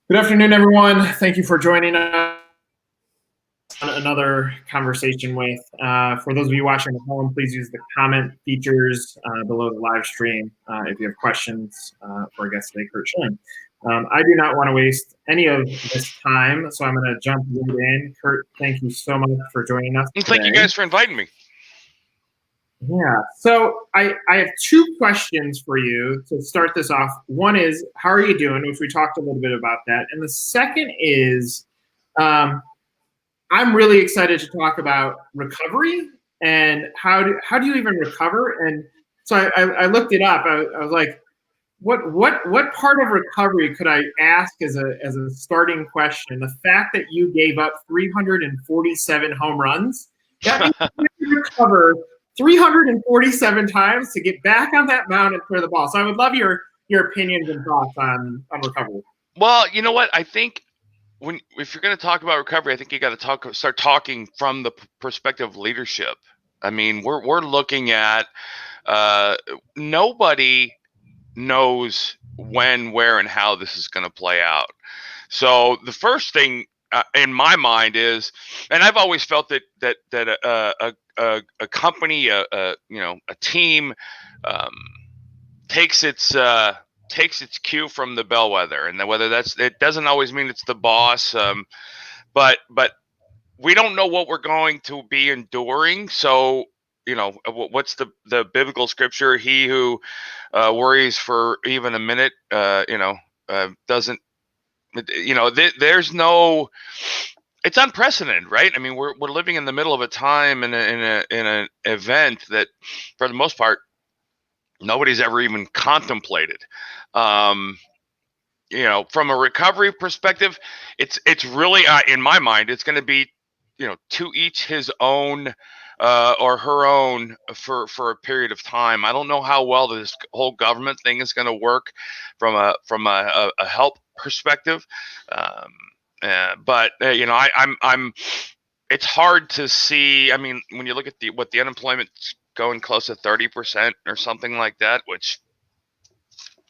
Good afternoon, everyone. Thank you for joining us on another conversation with. For those of you watching at home, please use the comment features below the live stream if you have questions for our guest today, Curt Schilling. I do not want to waste any of this time, so I'm going to jump right in. Curt, thank you so much for joining us today. Thank you guys for inviting me. Yeah, so I have two questions for you to start this off. One is, how are you doing? Which we talked a little bit about that. And the second is, I'm really excited to talk about recovery and how do you even recover? And so I looked it up. I was like, what part of recovery could I ask as a starting question? The fact that you gave up 347 home runs, that means you recover 347 times to get back on that mound and clear the ball. So I would love your opinions and thoughts on recovery. Well, you know what? I think if you're going to talk about recovery, I think you got to start talking from the perspective of leadership. I mean, we're looking at nobody knows when, where, and how this is going to play out. So the first thing in my mind is, and I've always felt that a company, a team takes its cue from the bellwether, and whether it doesn't always mean it's the boss, but we don't know what we're going to be enduring. So what's the biblical scripture? He who worries for even a minute, doesn't. There's no. It's unprecedented, right? I mean, we're living in the middle of a time in an event that, for the most part, nobody's ever even contemplated. From a recovery perspective, it's really in my mind, it's going to be, to each his own or her own for a period of time. I don't know how well this whole government thing is going to work from a health perspective, but I'm. It's hard to see. I mean, when you look at what the unemployment's going close to 30% or something like that, which,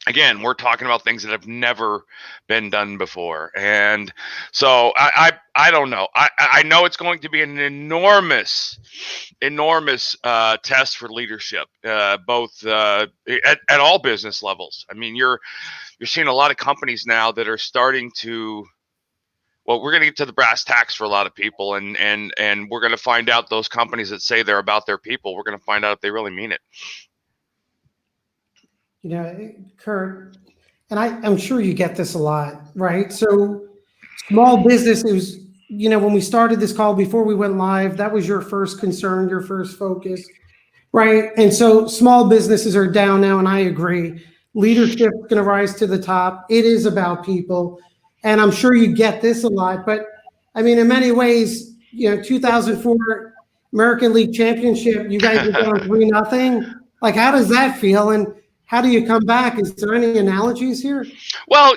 again, we're talking about things that have never been done before. And so I don't know. I know it's going to be an enormous test for leadership, both at all business levels. I mean, you're seeing a lot of companies now that are starting to, well, we're going to get to the brass tacks for a lot of people, and we're going to find out those companies that say they're about their people, we're going to find out if they really mean it. Curt, and I'm sure you get this a lot, right? So small business is, when we started this call before we went live, that was your first concern, your first focus, right? And so small businesses are down now, and I agree. Leadership is going to rise to the top. It is about people. And I'm sure you get this a lot, but I mean, in many ways, 2004 American League Championship, you guys were down 3-0. Like, how does that feel? And how do you come back? Is there any analogies here? Well,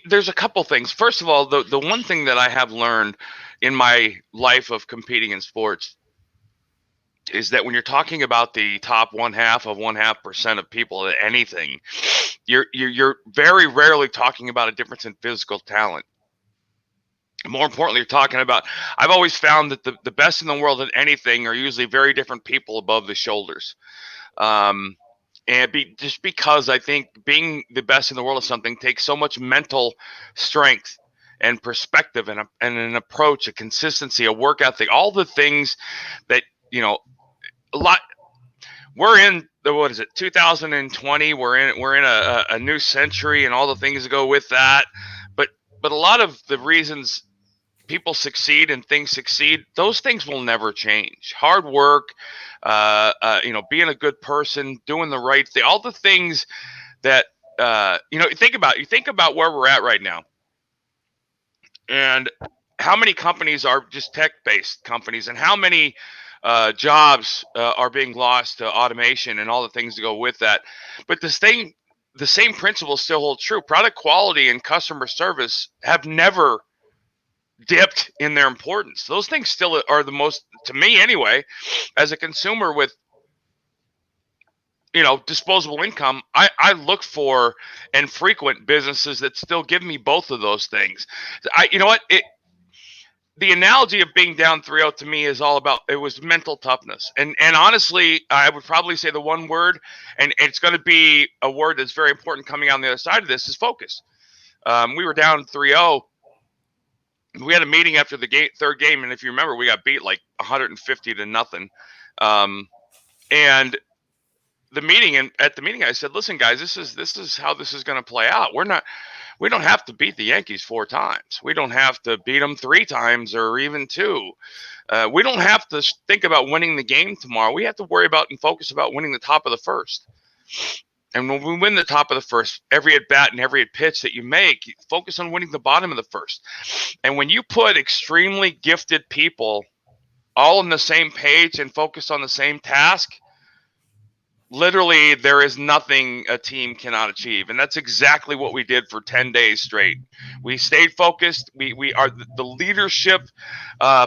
there's a couple things. First of all, the one thing that I have learned in my life of competing in sports is that when you're talking about the top 0.5% of people at anything, you're very rarely talking about a difference in physical talent. More importantly, you're talking about, I've always found that the best in the world at anything are usually very different people above the shoulders. Just because I think being the best in the world of something takes so much mental strength and perspective and an approach, a consistency, a work ethic, all the things that, a lot. We're in the, what is it, 2020? We're in a new century and all the things that go with that. But a lot of the reasons people succeed and things succeed, those things will never change. Hard work, being a good person, doing the right thing, all the things that you think about where we're at right now, and how many companies are just tech-based companies, and how many jobs are being lost to automation and all the things that go with that. But the same principles still hold true. Product quality and customer service have never dipped in their importance. Those things still are the most, to me anyway, as a consumer with disposable income, I look for and frequent businesses that still give me both of those things. You know what? The analogy of being down 3-0 to me is all about, it was mental toughness. And honestly, I would probably say the one word, and it's going to be a word that's very important coming on the other side of this, is focus. We were down 3-0. We had a meeting after the third game, and if you remember, we got beat like 150-0. And at the meeting, I said, "Listen, guys, this is how this is going to play out. We don't have to beat the Yankees 4 times. We don't have to beat them 3 times or even 2. We don't have to think about winning the game tomorrow. We have to worry about and focus about winning the top of the first. And when we win the top of the first, every at bat and every at pitch that you make, you focus on winning the bottom of the first. And when you put extremely gifted people all on the same page and focus on the same task, literally, there is nothing a team cannot achieve. And that's exactly what we did for 10 days straight. We stayed focused. We are the leadership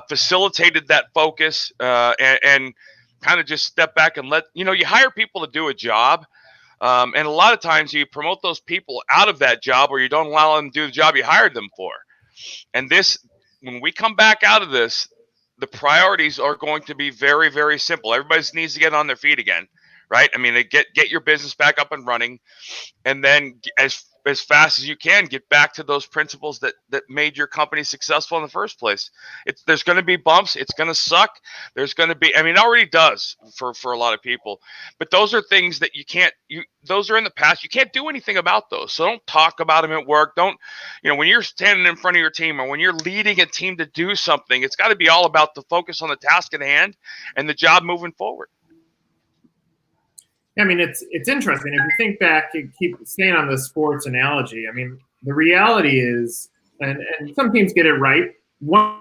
facilitated that focus and kind of just step back and you hire people to do a job. And a lot of times you promote those people out of that job, or you don't allow them to do the job you hired them for. And when we come back out of this, the priorities are going to be very, very simple. Everybody needs to get on their feet again. Right? I mean, get your business back up and running, and then as fast as you can, get back to those principles that made your company successful in the first place. There's going to be bumps. It's going to suck. There's going to be, it already does for a lot of people, but those are things that those are in the past. You can't do anything about those. So don't talk about them at work. Don't, when you're standing in front of your team or when you're leading a team to do something, it's got to be all about the focus on the task at hand and the job moving forward. It's interesting. If you think back and keep staying on the sports analogy, the reality is, and some teams get it right, one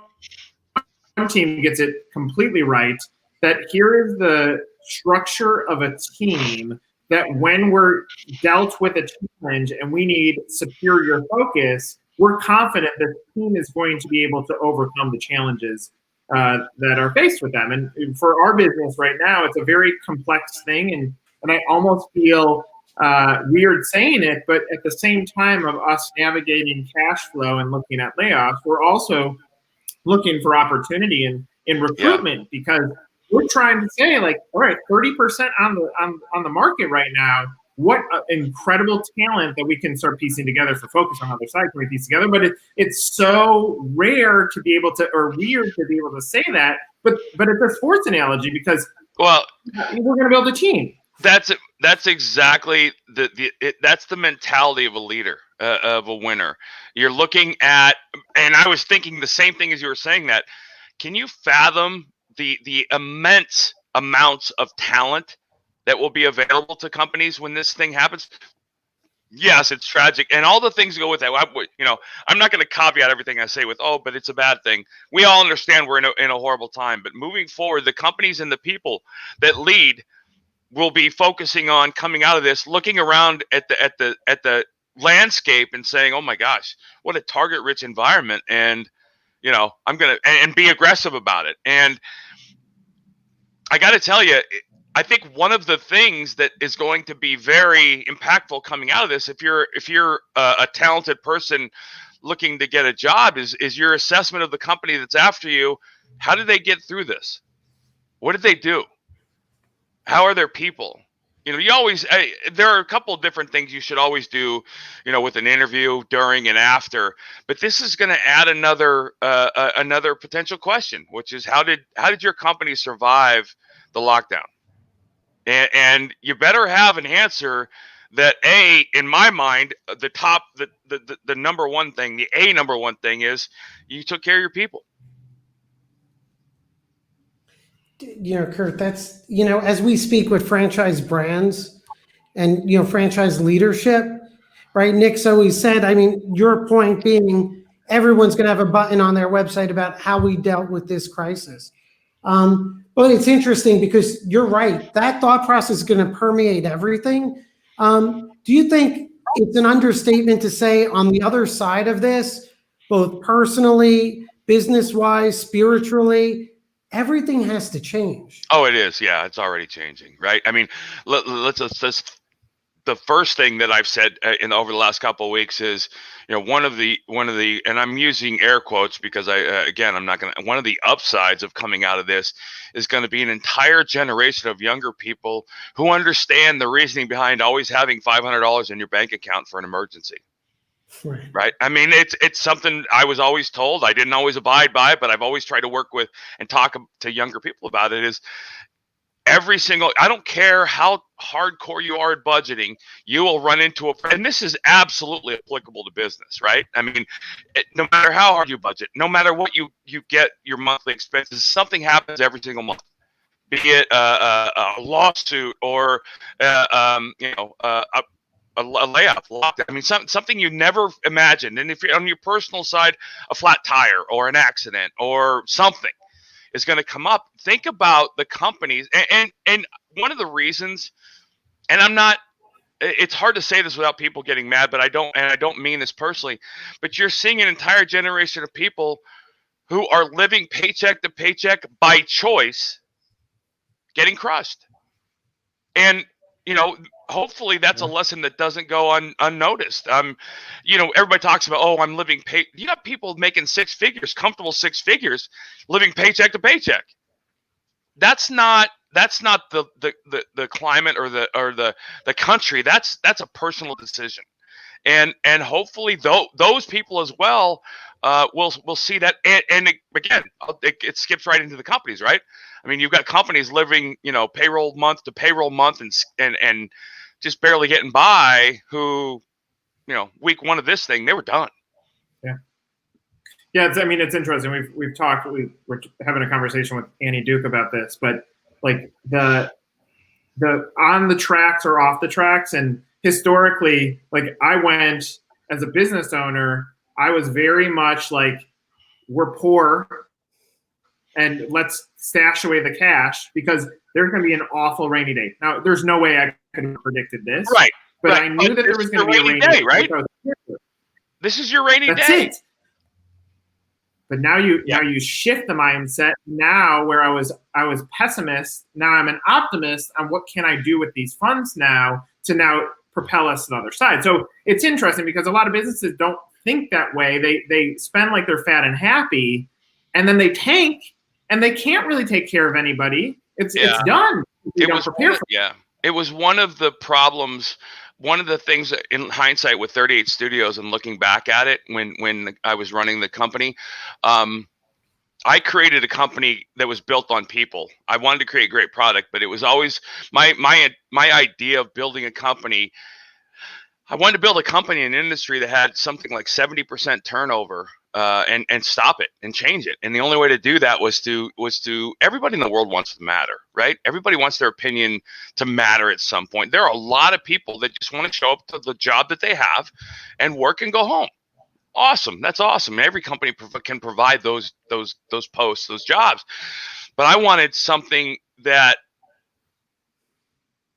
team gets it completely right, that here is the structure of a team that when we're dealt with a challenge and we need superior focus, we're confident that the team is going to be able to overcome the challenges that are faced with them. And for our business right now, it's a very complex thing, and I almost feel weird saying it, but at the same time of us navigating cash flow and looking at layoffs, we're also looking for opportunity in recruitment, because we're trying to say, like, all right, 30% on the market right now. What incredible talent that we can start piecing together for focus on the other side can we piece together. But it's so rare to be able to, or weird to be able to say that. But it's a sports analogy, because we're going to build a team. That's exactly that's the mentality of a leader, of a winner. You're looking at, and I was thinking the same thing as you were saying that. Can you fathom the immense amounts of talent that will be available to companies when this thing happens? Yes, it's tragic, and all the things go with that. I'm not going to caveat everything I say with, but it's a bad thing. We all understand we're in a horrible time, but moving forward, the companies and the people that lead will be focusing on coming out of this, looking around at the landscape and saying, "Oh my gosh, what a target-rich environment!" And I'm gonna and be aggressive about it. And I got to tell you, I think one of the things that is going to be very impactful coming out of this, if you're a talented person looking to get a job, is your assessment of the company that's after you. How did they get through this? What did they do? How are their people? There are a couple of different things you should always do, with an interview, during and after. But this is going to add another potential question, which is how did your company survive the lockdown? And you better have an answer that, in my mind, the number one thing, number one thing is you took care of your people. Curt, that's, as we speak with franchise brands and, franchise leadership, right? Nick's always said, your point being, everyone's going to have a button on their website about how we dealt with this crisis. But it's interesting because you're right. That thought process is going to permeate everything. Do you think it's an understatement to say on the other side of this, both personally, business-wise, spiritually, everything has to change. Oh, it is. Yeah, it's already changing, right? I mean, let's the first thing that I've said over the last couple of weeks is, one of the, and I'm using air quotes because again, I'm not going to, one of the upsides of coming out of this is going to be an entire generation of younger people who understand the reasoning behind always having $500 in your bank account for an emergency. Right. I mean, it's something I was always told. I didn't always abide by it, but I've always tried to work with and talk to younger people about it. Is I don't care how hardcore you are at budgeting, you will run into and this is absolutely applicable to business, right? I mean, no matter how hard you budget, no matter what you get your monthly expenses, something happens every single month, be it a lawsuit or, a layoff, lockdown. I mean, something you never imagined. And if you're on your personal side, a flat tire or an accident or something is going to come up. Think about the companies, and one of the reasons, and it's hard to say this without people getting mad, but I don't mean this personally, but you're seeing an entire generation of people who are living paycheck to paycheck by choice, getting crushed. And, hopefully that's a lesson that doesn't go unnoticed. Everybody talks about, oh, I'm living you got people making six figures, comfortable six figures, living paycheck to paycheck. That's not the climate or the country. That's a personal decision. And hopefully those people as well will see that. And again, it skips right into the companies, right? I mean, you've got companies living, payroll month to payroll month and just barely getting by who, week one of this thing, they were done. Yeah. Yeah. It's interesting. We've talked, we're having a conversation with Annie Duke about this, but like the on the tracks or off the tracks. And historically, like I went as a business owner, I was very much like, we're poor and let's stash away the cash because there's going to be an awful rainy day. Now, there's no way I could have predicted this. Right. But I knew that there was going to be a rainy day, right? This is your rainy day. That's it. But now you shift the mindset. Now where I was pessimist, now I'm an optimist on what can I do with these funds now to now propel us to the other side. So it's interesting because a lot of businesses don't think that way. They spend like they're fat and happy, and then they tank, and they can't really take care of anybody. It's done. It was one of the problems. One of the things in hindsight with 38 Studios and looking back at it when I was running the company, I created a company that was built on people. I wanted to create a great product, but it was always my idea of building a company. I wanted to build a company in an industry that had something like 70% turnover, and stop it and change it. And the only way to do that was to everybody in the world wants to matter, right? Everybody wants their opinion to matter at some point. There are a lot of people that just want to show up to the job that they have and work and go home. Awesome. That's awesome. Every company can provide those posts, those jobs. But I wanted something that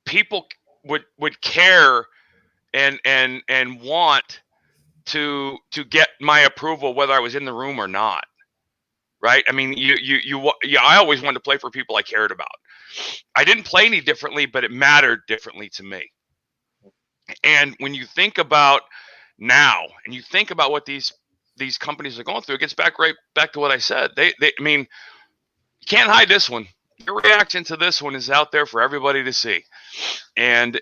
people would care and want to get my approval, whether I was in the room or not. Right. I mean, I always wanted to play for people I cared about. I didn't play any differently, but it mattered differently to me. And when you think about now and you think about what these companies are going through, it gets back to what I said. I mean, you can't hide this one. Your reaction to this one is out there for everybody to see. And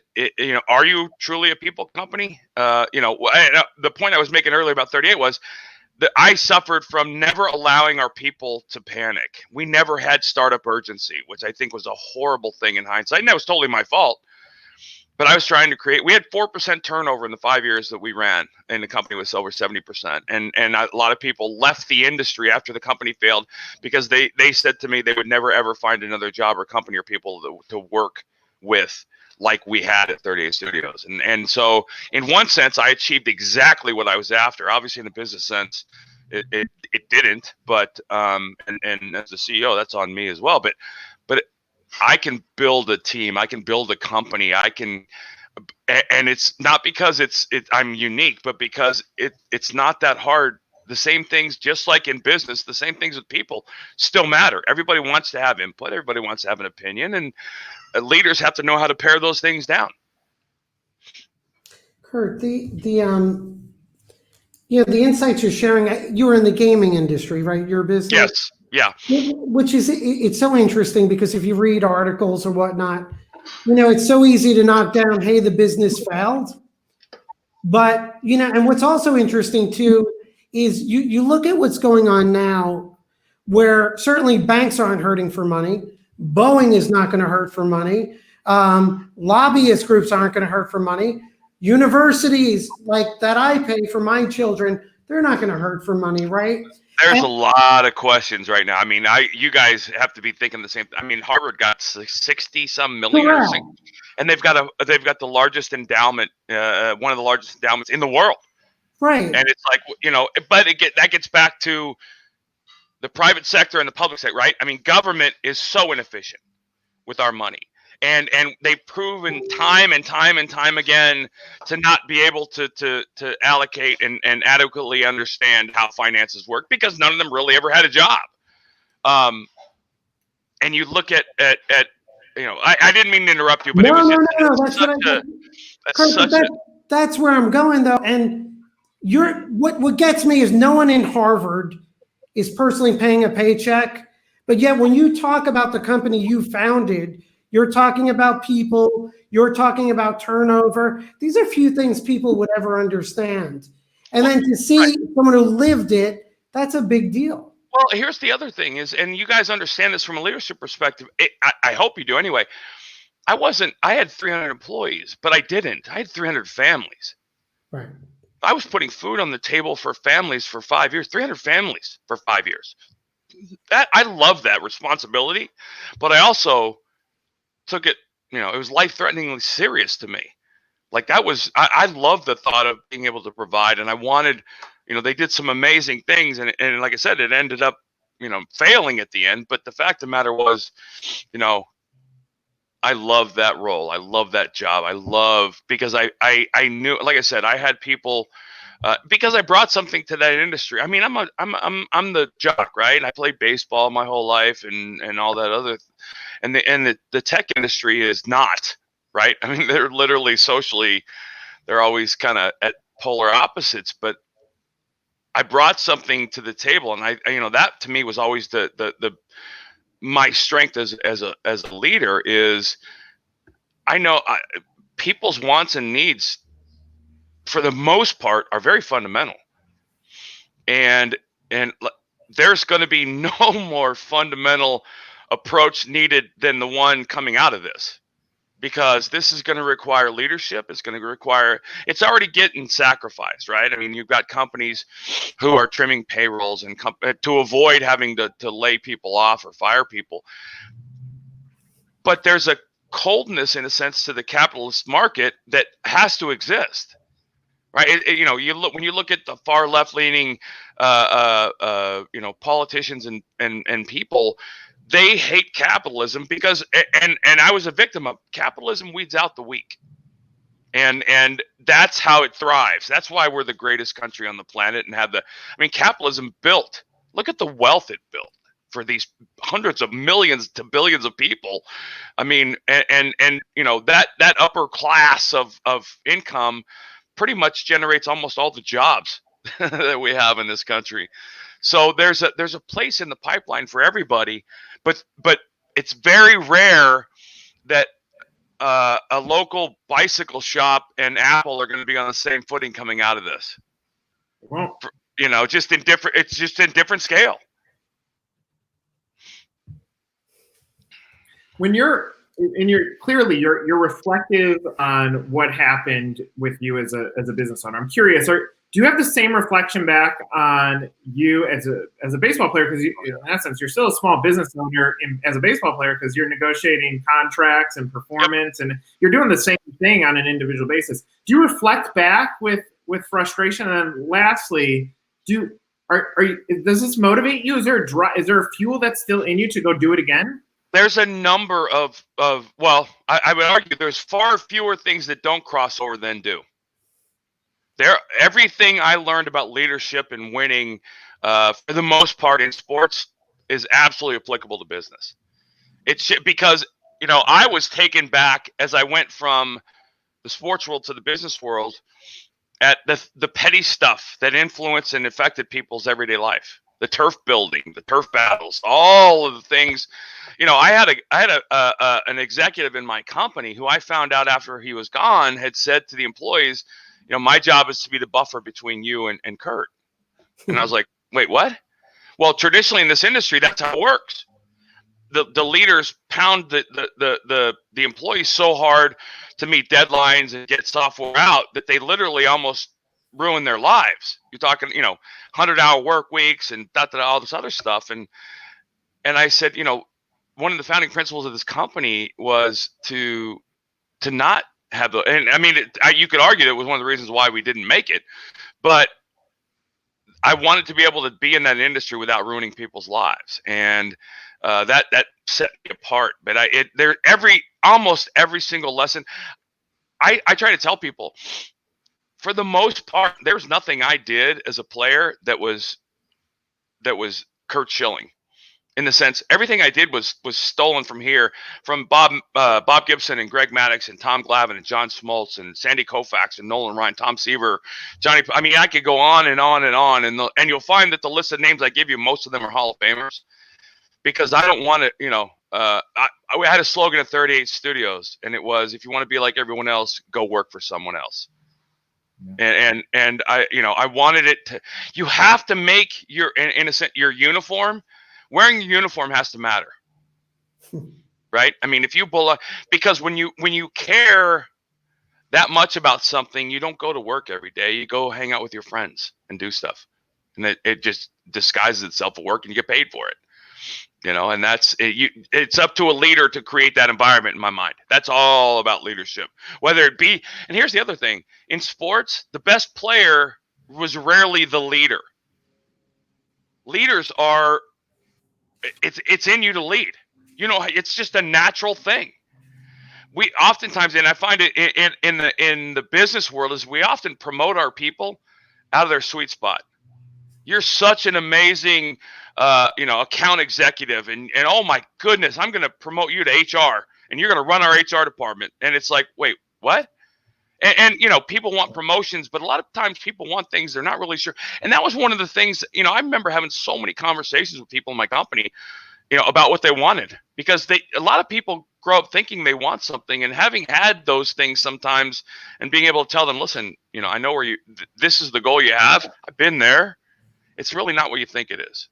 are you truly a people company? The point I was making earlier about 38 was that I suffered from never allowing our people to panic. We never had startup urgency, which I think was a horrible thing in hindsight. And that was totally my fault. But I was trying to we had 4% turnover in the 5 years that we ran, and the company was over 70%. And a lot of people left the industry after the company failed because they said to me they would never, ever find another job or company or people to work with like we had at 38 Studios. And so in one sense, I achieved exactly what I was after. Obviously, in a business sense, it didn't. But and as a CEO, that's on me as well. But I can build a team. I can build a company. And it's not because I'm unique, but because it's not that hard the same things, just like in business, the same things with people still matter. Everybody wants to have input. Everybody wants to have an opinion, and leaders have to know how to pare those things down. Curt, the insights you're sharing, you were in the gaming industry, right? Your business? Yes. Yeah. Which is, it's so interesting because if you read articles or whatnot, it's so easy to knock down, hey, the business failed. But, and what's also interesting too, is you look at what's going on now, where certainly banks aren't hurting for money. Boeing is not going to hurt for money. Lobbyist groups aren't going to hurt for money. Universities like that I pay for my children, they're not going to hurt for money, right? There's a lot of questions right now. I mean, you guys have to be thinking the same. I mean, Harvard got 60-some million, and they've got the largest endowment, one of the largest endowments in the world. Right. And it's like, but that gets back to the private sector and the public sector, right? I mean, government is so inefficient with our money. And they've proven time and time and time again to not be able to allocate and adequately understand how finances work, because none of them really ever had a job. And you look at I didn't mean to interrupt you, but that's where I'm going though. And what gets me is no one in Harvard is personally paying a paycheck, but yet when you talk about the company you founded, you're talking about people, you're talking about turnover. These are few things people would ever understand. And then to see someone who lived it, that's a big deal. Well, here's the other thing is, and you guys understand this from a leadership perspective. I hope you do anyway. I had 300 employees, but I didn't. I had 300 families. Right. I was putting food on the table for families for 5 years, 300 families for 5 years. I love that responsibility, but I also took it, it was life-threateningly serious to me. Like I love the thought of being able to provide, and I wanted, they did some amazing things, and like I said, it ended up, failing at the end. But the fact of the matter was, I love that role. I love that job. Because I knew, like I said, I had people, because I brought something to that industry. I mean, I'm the jock, right? I played baseball my whole life and all that other, and the tech industry is not, right? I mean, they're literally socially, they're always kind of at polar opposites. But I brought something to the table, and I that to me was always my strength as a leader is I know people's wants and needs, for the most part, are very fundamental, and there's going to be no more fundamental approach needed than the one coming out of this, because this is going to require leadership. It's already getting sacrificed, right? I mean, you've got companies who are trimming payrolls and to avoid having to lay people off or fire people. But there's a coldness, in a sense, to the capitalist market that has to exist, right? When you look at the far left-leaning, politicians and people, they hate capitalism because, and I was a victim of capitalism, weeds out the weak, and that's how it thrives. That's why we're the greatest country on the planet and capitalism built. Look at the wealth it built for these hundreds of millions to billions of people. I mean, and that upper class of income pretty much generates almost all the jobs that we have in this country. So there's a place in the pipeline for everybody, but it's very rare that a local bicycle shop and Apple are going to be on the same footing coming out of this. Well, just in different scale. When you're clearly reflective on what happened with you as a business owner. I'm curious, do you have the same reflection back on you as a baseball player? Because in essence, you're still a small business owner as a baseball player, because you're negotiating contracts and performance, and you're doing the same thing on an individual basis. Do you reflect back with frustration? And then lastly, does this motivate you? Is there a fuel that's still in you to go do it again? There's a number of well, I would argue there's far fewer things that don't cross over than do. Everything I learned about leadership and winning, for the most part in sports, is absolutely applicable to business. It's because, I was taken back as I went from the sports world to the business world at the petty stuff that influenced and affected people's everyday life. The turf building, the turf battles, all of the things. I had an executive in my company who I found out after he was gone had said to the employees, my job is to be the buffer between you and Curt. And I was like, wait, what? Well, traditionally in this industry, that's how it works. The leaders pound the employees so hard to meet deadlines and get software out that they literally almost ruin their lives. You're talking, 100-hour work weeks and all this other stuff. And I said, one of the founding principles of this company was to not have the, and I mean, you could argue that it was one of the reasons why we didn't make it, but I wanted to be able to be in that industry without ruining people's lives. And that set me apart. But almost every single lesson, I try to tell people, for the most part, there's nothing I did as a player that was Curt Schilling. In the sense, everything I did was stolen from here, from Bob Gibson and Greg Maddux and Tom Glavine and John Smoltz and Sandy Koufax and Nolan Ryan, Tom Seaver, Johnny. I mean, I could go on and on and on, and you'll find that the list of names I give you, most of them are Hall of Famers, because I don't want to. I had a slogan at 38 Studios, and it was, if you want to be like everyone else, go work for someone else. Yeah. And I wanted it to. You have to make your your uniform. Wearing your uniform has to matter, right? I mean, if you because when you care that much about something, you don't go to work every day. You go hang out with your friends and do stuff, and it just disguises itself at work, and you get paid for it. And that's it. It's up to a leader to create that environment. In my mind, that's all about leadership. Whether it be, and here's the other thing: in sports, the best player was rarely the leader. Leaders are. It's in you to lead. It's just a natural thing. We oftentimes, and I find it in the business world, is we often promote our people out of their sweet spot. You're such an amazing, account executive, and oh my goodness, I'm going to promote you to HR, and you're going to run our HR department. And it's like, wait, what? And people want promotions, but a lot of times people want things they're not really sure. And that was one of the things, I remember having so many conversations with people in my company, about what they wanted, because a lot of people grow up thinking they want something, and having had those things sometimes and being able to tell them, listen, I know where this is the goal you have. I've been there. It's really not what you think it is.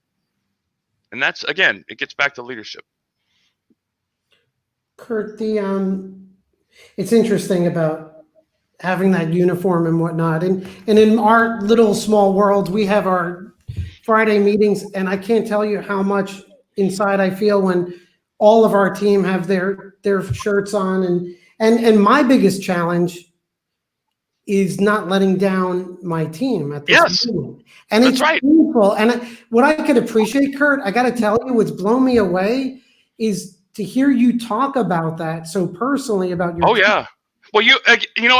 And that's, again, it gets back to leadership. Curt, it's interesting about having that uniform and whatnot. And in our little small world, we have our Friday meetings, and I can't tell you how much inside I feel when all of our team have their shirts on. And my biggest challenge is not letting down my team at this moment. And that's it's right. painful. And what I could appreciate, Curt, I got to tell you, what's blown me away is to hear you talk about that so personally about your team. Yeah. Well,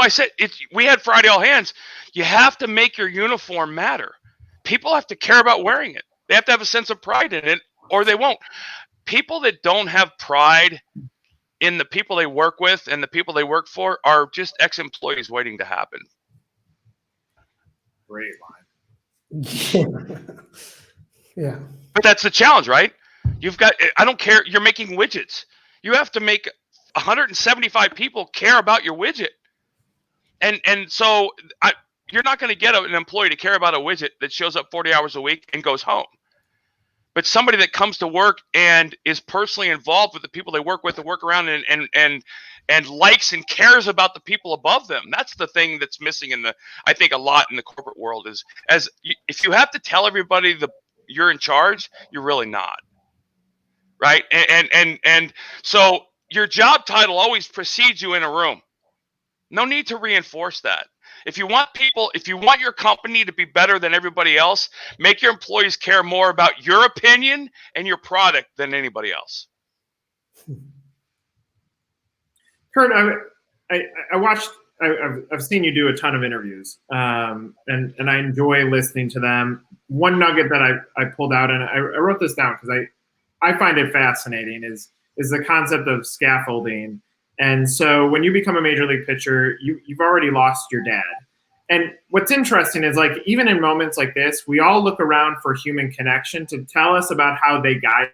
I said we had Friday all hands. You have to make your uniform matter. People have to care about wearing it. They have to have a sense of pride in it, or they won't. People that don't have pride in the people they work with and the people they work for are just ex-employees waiting to happen. Great line. Yeah. But that's the challenge, right? I don't care. You're making widgets. You have to make 175 people care about your widget. And so you're not going to get an employee to care about a widget that shows up 40 hours a week and goes home. But somebody that comes to work and is personally involved with the people they work with and work around and likes and cares about the people above them. That's the thing that's missing I think a lot in the corporate world is, if you have to tell everybody you're in charge, you're really not. Right? And so your job title always precedes you in a room. No need to reinforce that. If you want your company to be better than everybody else, make your employees care more about your opinion and your product than anybody else. Curt, I watched I've seen you do a ton of interviews, and I enjoy listening to them. One nugget that I pulled out, and I wrote this down because I find it fascinating, is the concept of scaffolding. And so when you become a major league pitcher, you've already lost your dad. And what's interesting is, like, even in moments like this, we all look around for human connection to tell us about how they guided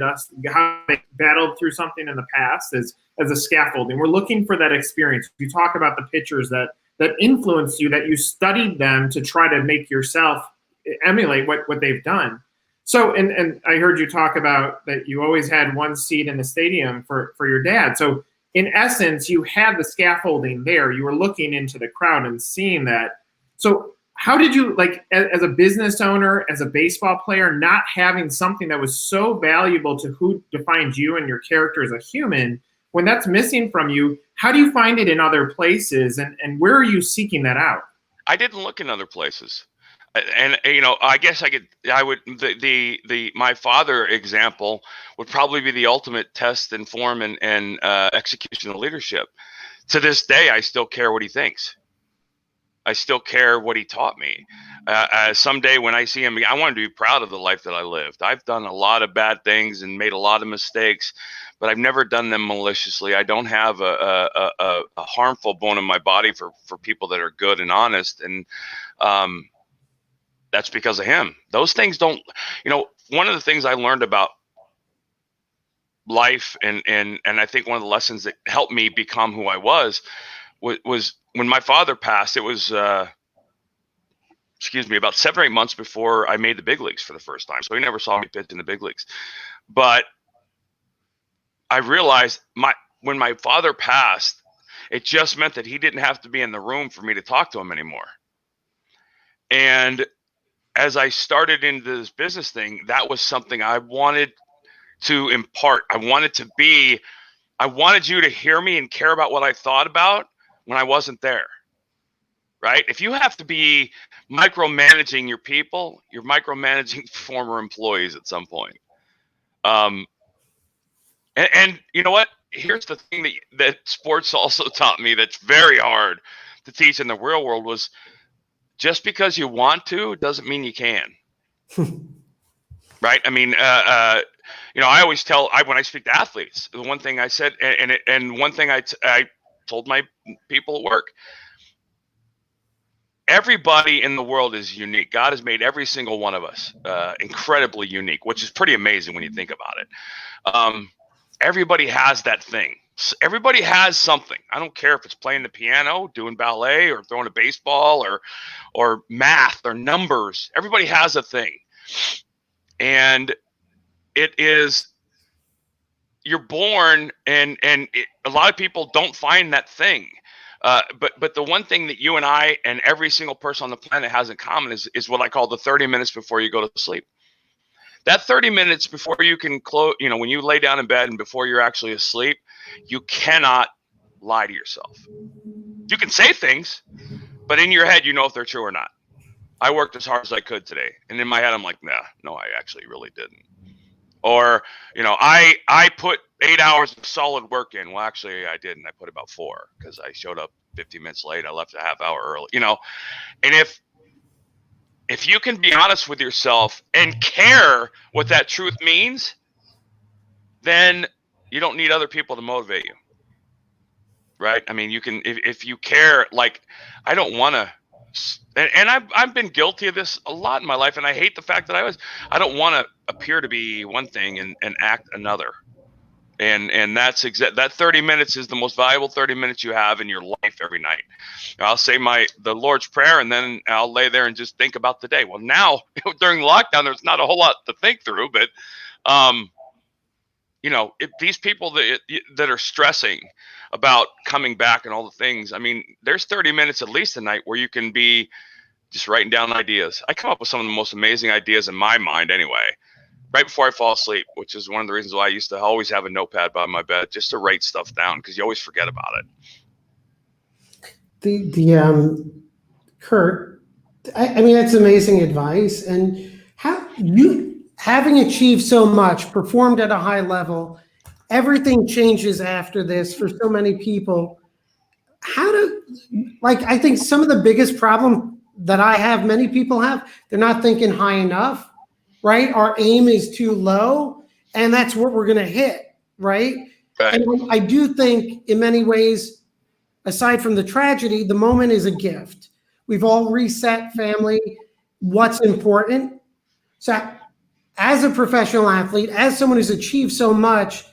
us, how they battled through something in the past as a scaffolding. We're looking for that experience. You talk about the pitchers that influenced you, that you studied them to try to make yourself emulate what they've done. So, and I heard you talk about that you always had one seat in the stadium for your dad. So in essence, you had the scaffolding there. You were looking into the crowd and seeing that. So how did you, like, as a business owner, as a baseball player, not having something that was so valuable to who defined you and your character as a human, when that's missing from you, how do you find it in other places, and where are you seeking that out? I didn't look in other places. And I guess my father example would probably be the ultimate test and form and execution of leadership. To this day, I still care what he thinks. I still care what he taught me. Someday when I see him, I want to be proud of the life that I lived. I've done a lot of bad things and made a lot of mistakes, but I've never done them maliciously. I don't have a harmful bone in my body for people that are good and honest. And that's because of him. Those things don't, one of the things I learned about life and I think one of the lessons that helped me become who I was when my father passed. It was, about 7 or 8 months before I made the big leagues for the first time. So he never saw me pitch in the big leagues. But I realized when my father passed, it just meant that he didn't have to be in the room for me to talk to him anymore. And as I started into this business thing, that was something I wanted to impart. I wanted you to hear me and care about what I thought about when I wasn't there, right? If you have to be micromanaging your people, you're micromanaging former employees at some point. And you know what? Here's the thing that sports also taught me that's very hard to teach in the real world was, just because you want to doesn't mean you can. Right? I mean, I always when I speak to athletes, the one thing I said, and one thing I told my people at work, everybody in the world is unique. God has made every single one of us incredibly unique, which is pretty amazing when you think about it. Everybody has that thing. Everybody has something. I don't care if it's playing the piano, doing ballet, or throwing a baseball, or math, or numbers. Everybody has a thing. And it is, you're born, and a lot of people don't find that thing. But the one thing that you and I and every single person on the planet has in common is what I call the 30 minutes before you go to sleep. That 30 minutes before you can close, when you lay down in bed and before you're actually asleep, you cannot lie to yourself. You can say things, but in your head, you know if they're true or not. I worked as hard as I could today. And in my head, I'm like, no, I actually really didn't. Or, I put 8 hours of solid work in. Well, actually, I didn't. I put about 4 because I showed up 15 minutes late. I left a half hour early, And if you can be honest with yourself and care what that truth means, then you don't need other people to motivate you. Right? I mean, you can, if you care, like, I don't want to, and I've been guilty of this a lot in my life, and I hate the fact that I don't want to appear to be one thing and act another. And that's that 30 minutes is the most valuable 30 minutes you have in your life every night. I'll say the Lord's Prayer, and then I'll lay there and just think about the day. Well, now during lockdown, there's not a whole lot to think through, but if these people that are stressing about coming back and all the things, I mean, there's 30 minutes at least a night where you can be just writing down ideas. I come up with some of the most amazing ideas in my mind anyway, right before I fall asleep, which is one of the reasons why I used to always have a notepad by my bed just to write stuff down, because you always forget about it. Curt, I mean, that's amazing advice. And how you, having achieved so much, performed at a high level, everything changes after this for so many people. I think some of the biggest problem that I have, many people have, they're not thinking high enough, right? Our aim is too low, and that's what we're going to hit, right? Right. And I do think in many ways, aside from the tragedy, the moment is a gift. We've all reset family, what's important. So as a professional athlete, as someone who's achieved so much,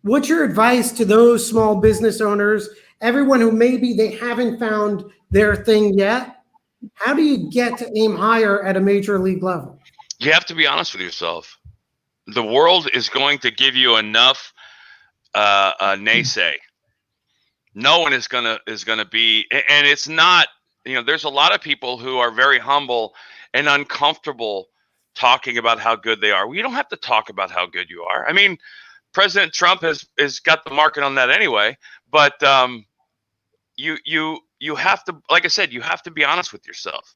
what's your advice to those small business owners, everyone who maybe they haven't found their thing yet? How do you get to aim higher at a major league level? You have to be honest with yourself. The world is going to give you enough naysay. No one is gonna be, and it's not. There's a lot of people who are very humble and uncomfortable talking about how good they are. Well, you don't have to talk about how good you are. I mean, President Trump has got the market on that anyway. But you have to, like I said, you have to be honest with yourself.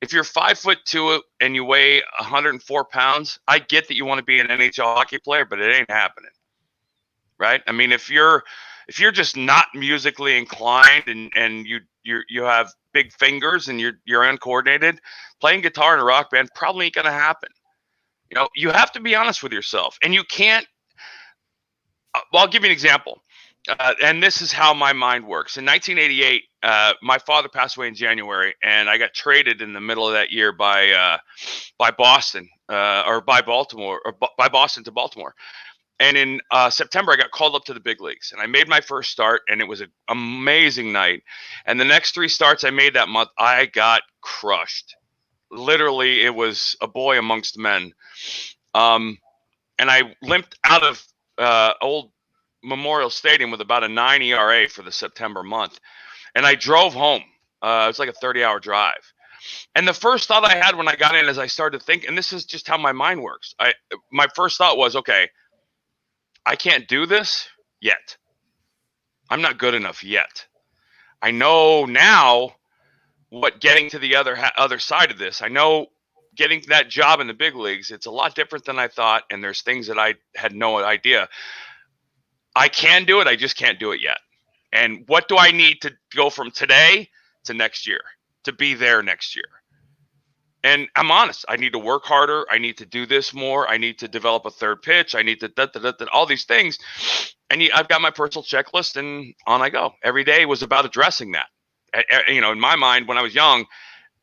If you're 5'2" and you weigh 104 pounds, I get that you want to be an NHL hockey player, but it ain't happening, right? I mean, if you're just not musically inclined and you have big fingers and you're uncoordinated, playing guitar in a rock band probably ain't gonna happen. You have to be honest with yourself, and you can't. Well, I'll give you an example. And this is how my mind works. In 1988, my father passed away in January, and I got traded in the middle of that year by Boston or by Baltimore, or by Boston to Baltimore. And in September, I got called up to the big leagues, and I made my first start, and it was an amazing night. And the next 3 starts I made that month, I got crushed. Literally, it was a boy amongst men. And I limped out of old Memorial Stadium with about a 9 ERA for the September month. And I drove home. It was like a 30-hour drive. And the first thought I had when I got in, as I started to think, and this is just how my mind works. My first thought was, okay, I can't do this yet. I'm not good enough yet. I know now what getting to the other side of this. I know getting that job in the big leagues, it's a lot different than I thought, and there's things that I had no idea. I can do it. I just can't do it yet. And what do I need to go from today to next year to be there next year? And I'm honest. I need to work harder. I need to do this more. I need to develop a third pitch. I need to all these things. And I've got my personal checklist, and on I go. Every day was about addressing that. In my mind, when I was young,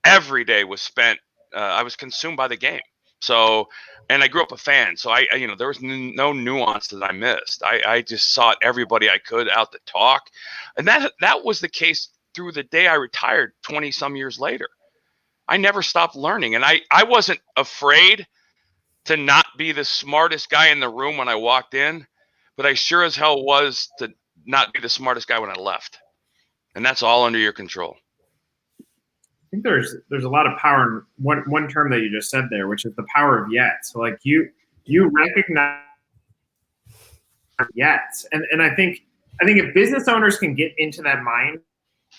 every day was spent. I was consumed by the game. So, and I grew up a fan. So there was no nuance that I missed. I just sought everybody I could out to talk. And that was the case through the day I retired 20 some years later. I never stopped learning. And I wasn't afraid to not be the smartest guy in the room when I walked in, but I sure as hell was to not be the smartest guy when I left. And that's all under your control. I think there's a lot of power in one term that you just said there, which is the power of yet. So like you recognize yet, and I think if business owners can get into that mind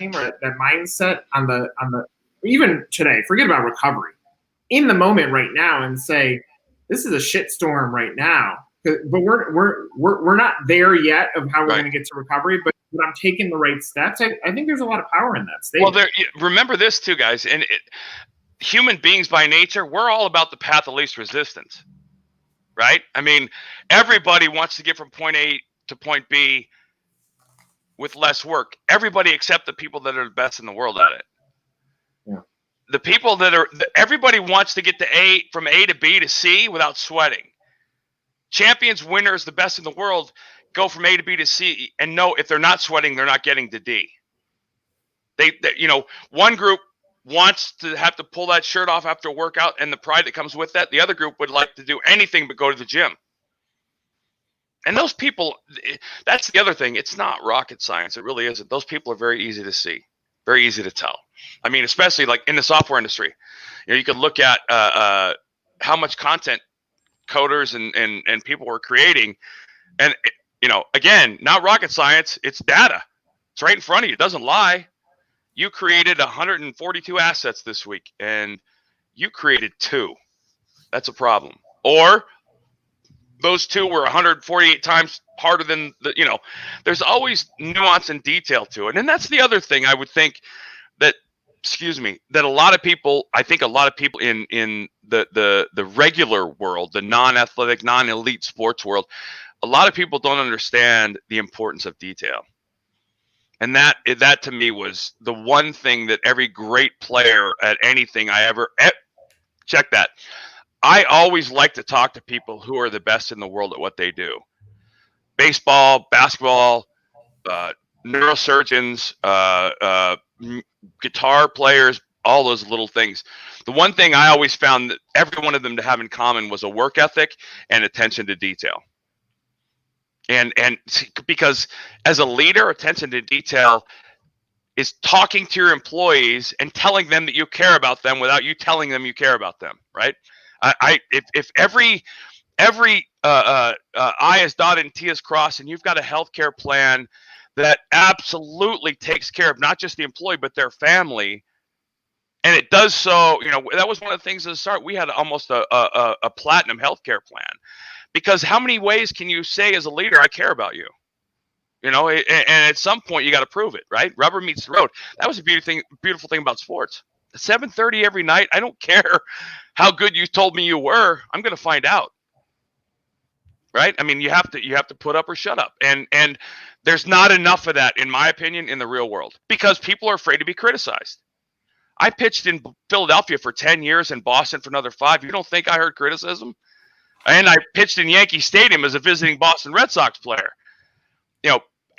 or that mindset on the even today, forget about recovery, in the moment right now, and say this is a shitstorm right now, but we're not there yet of how we're going to get to recovery, but I'm taking the right steps. I think there's a lot of power in that statement. Well, remember this too, guys. And human beings by nature, we're all about the path of least resistance, right? I mean, everybody wants to get from point A to point B with less work. Everybody except the people that are the best in the world at it. Yeah. The people everybody wants to get from A to B to C without sweating. Champions, winners, the best in the world go from A to B to C, and know if they're not sweating, they're not getting to D. They one group wants to have to pull that shirt off after a workout and the pride that comes with that. The other group would like to do anything but go to the gym. And those people, that's the other thing. It's not rocket science. It really isn't. Those people are very easy to see, very easy to tell. I mean, especially like in the software industry, you can look at how much content coders and people were creating. And, again, not rocket science. It's data. It's right in front of you. It doesn't lie. You created 142 assets this week, and you created 2. That's a problem. Or those 2 were 148 times harder than there's always nuance and detail to it. And that's the other thing I would think that, that I think a lot of people in the regular world, the non-athletic, non-elite sports world, a lot of people don't understand the importance of detail. And that to me was the one thing that every great player at anything check that. I always like to talk to people who are the best in the world at what they do. Baseball, basketball, neurosurgeons, guitar players, all those little things. The one thing I always found that every one of them to have in common was a work ethic and attention to detail. And because as a leader, attention to detail is talking to your employees and telling them that you care about them without you telling them you care about them, right? If every I is dotted and T is crossed, and you've got a healthcare plan that absolutely takes care of not just the employee but their family, and it does so, that was one of the things at the start. We had almost a platinum healthcare plan, because how many ways can you say as a leader, I care about you? And at some point you got to prove it, right? Rubber meets the road. That was a beautiful thing about sports. 7:30 every night. I don't care how good you told me you were. I'm going to find out, right? I mean, you have to put up or shut up, and there's not enough of that, in my opinion, in the real world, because people are afraid to be criticized. I pitched in Philadelphia for 10 years and Boston for another 5. You don't think I heard criticism? And I pitched in Yankee Stadium as a visiting Boston Red Sox player.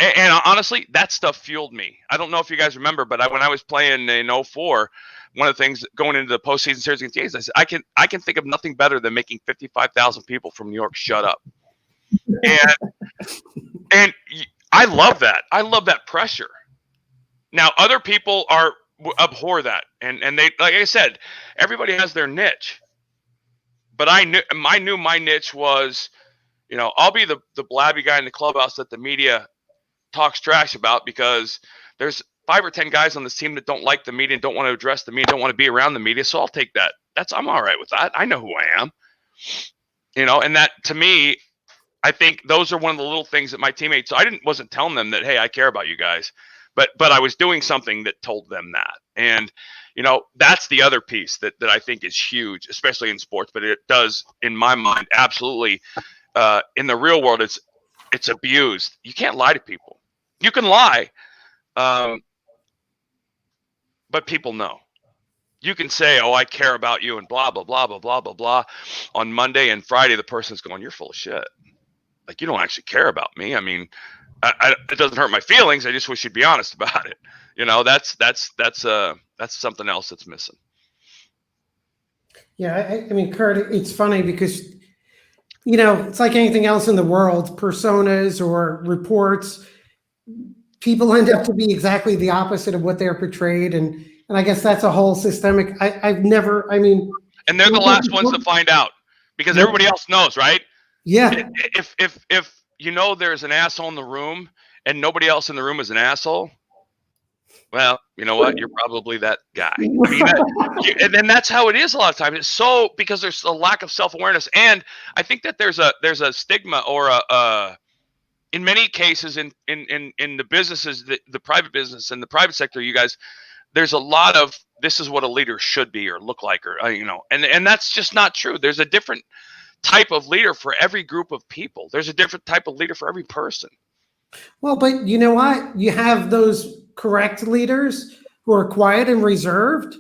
And honestly, that stuff fueled me. I don't know if you guys remember, but when I was playing in 2004, one of the things going into the postseason series against the Yankees, I said, I can think of nothing better than making 55,000 people from New York shut up. And I love that. I love that pressure. Now, other people abhor that, and they, like I said, everybody has their niche. But I knew my niche was, I'll be the blabby guy in the clubhouse that the media talks trash about, because there's 5 or 10 guys on this team that don't like the media and don't want to address the media, don't want to be around the media. So I'll take that. I'm all right with that. I know who I am, and that, to me, I think those are one of the little things that my teammates, so I wasn't telling them that, hey, I care about you guys, but I was doing something that told them that. And, that's the other piece that I think is huge, especially in sports, but it does, in my mind, absolutely, in the real world, it's abused. You can't lie to people. You can lie, but people know. You can say, oh, I care about you and blah, blah, blah, blah, blah, blah, blah. On Monday and Friday, the person's going, you're full of shit. Like, you don't actually care about me. I mean, it doesn't hurt my feelings. I just wish you'd be honest about it. That's something else that's missing. Yeah, I mean, Curt, it's funny because, it's like anything else in the world, personas or reports, people end up to be exactly the opposite of what they're portrayed. And I guess that's a whole systemic, and they're the last ones to find out, because everybody else knows, right? Yeah. If there's an asshole in the room and nobody else in the room is an asshole, well, you know what? You're probably that guy. I mean, and then that's how it is a lot of times. It's so, because there's a lack of self-awareness, and I think that there's a stigma, or in many cases in the businesses, the private business and the private sector, you guys, there's a lot of, this is what a leader should be or look like, or and that's just not true. There's a different type of leader for every group of people. There's a different type of leader for every person. Well, but you know what? You have those correct leaders who are quiet and reserved.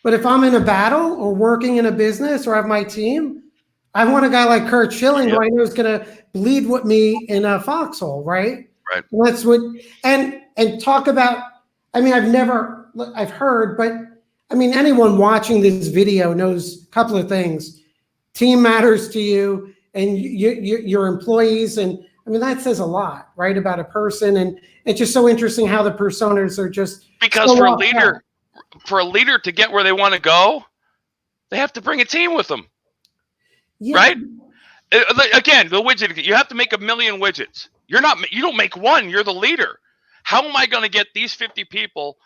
But if I'm in a battle or working in a business or have my team, I want a guy like Curt Schilling, who I know is going to bleed with me in a foxhole, right? Right. And that's what, and talk about, I've heard, but anyone watching this video knows a couple of things. Team matters to you, and your employees, and that says a lot, right, about a person. And it's just so interesting how the personas are just, because for a leader to get where they want to go, they have to bring a team with them. Yeah. Right? Again, the widget, you have to make 1 million widgets. You don't make one, you're the leader. How am I going to get these 50 people